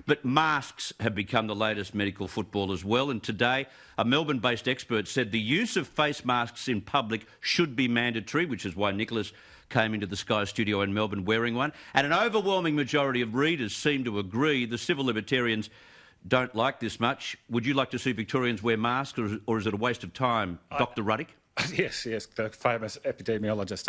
But masks have become the latest medical football as well. And today, a Melbourne-based expert said the use of face masks in public should be mandatory, which is why Nicholas came into the Sky studio in Melbourne wearing one. And an overwhelming majority of readers seem to agree. The civil libertarians don't like this much. Would you like to see Victorians wear masks, or is it a waste of time, Dr. Ruddick? Yes, the famous epidemiologist.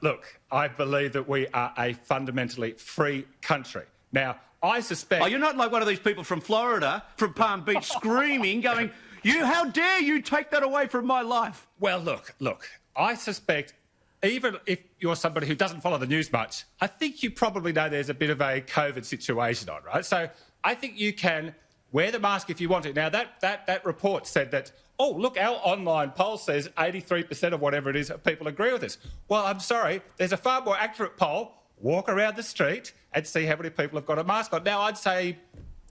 Look, I believe that we are a fundamentally free country. Now, I suspect... Oh, you're not like one of these people from Florida, from Palm Beach, screaming, going, how dare you take that away from my life? Well, look, I suspect, even if you're somebody who doesn't follow the news much, I think you probably know there's a bit of a COVID situation on, right? So I think you can wear the mask if you want to. Now, that report said that, oh, look, our online poll says 83% of whatever it is people agree with us. Well, I'm sorry, there's a far more accurate poll. Walk around the street and see how many people have got a mask on. Now, I'd say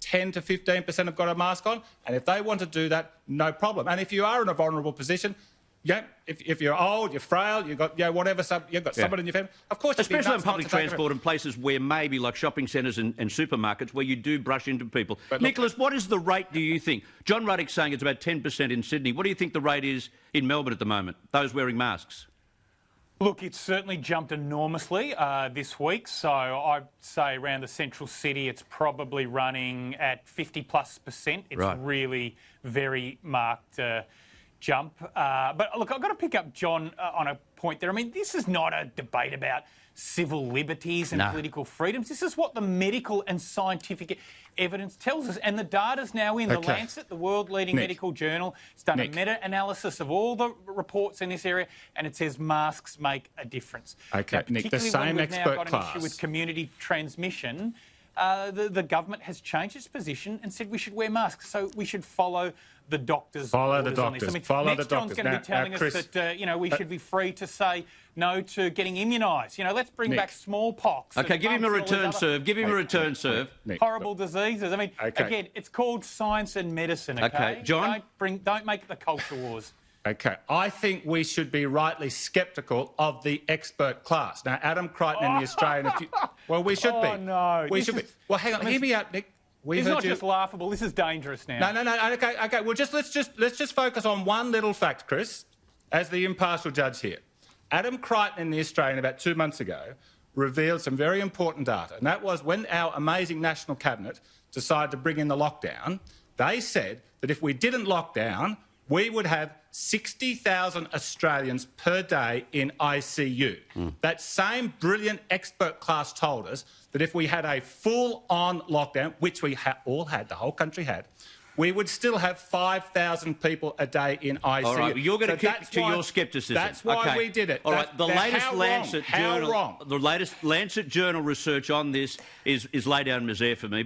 10 to 15% have got a mask on, and if they want to do that, no problem. And if you are in a vulnerable position, if you're old, you're frail, you've got whatever, you've got someone in your family, of course... Especially on public transport and places where maybe, like shopping centres and supermarkets, where you do brush into people. But Nicholas, what is the rate, do you think? John Ruddick's saying it's about 10% in Sydney. What do you think the rate is in Melbourne at the moment, those wearing masks? Look, it's certainly jumped enormously this week. So I'd say around the central city, it's probably running at 50+%. It's really very marked jump. But look, I've got to pick up John on a point there. I mean, this is not a debate about civil liberties and political freedoms. This is what the medical and scientific evidence tells us. And the data's now in. The Lancet, the world-leading medical journal, has done a meta-analysis of all the reports in this area, and it says masks make a difference. Okay, now, Nick, the same expert class. Particularly when we've now got an issue with community transmission, the government has changed its position and said we should wear masks. So we should follow the doctors' orders on this. I mean, next John's going to be telling us that we should be free to say no to getting immunised. Let's bring back smallpox. Okay, give him a return serve. Give him a return serve. Horrible diseases. I mean, again, it's called science and medicine. Okay, John, don't make it the culture wars. Okay, I think we should be rightly sceptical of the expert class. Now, Adam Crichton in the Australian... Well, we should be. Oh, no. We should be. Well, hang on, hear me out, Nick. It's not just laughable. This is dangerous now. No. Okay. Well, let's just focus on one little fact, Chris, as the impartial judge here. Adam Crichton in the Australian about 2 months ago revealed some very important data, and that was when our amazing National Cabinet decided to bring in the lockdown, they said that if we didn't lock down, we would have 60,000 Australians per day in ICU. That same brilliant expert class told us that if we had a full-on lockdown, which we all had, the whole country had, we would still have 5,000 people a day in ICU. All right, well, you're going to keep to your scepticism. That's why we did it. All right, the latest Lancet journal research on this is lay down misère for me.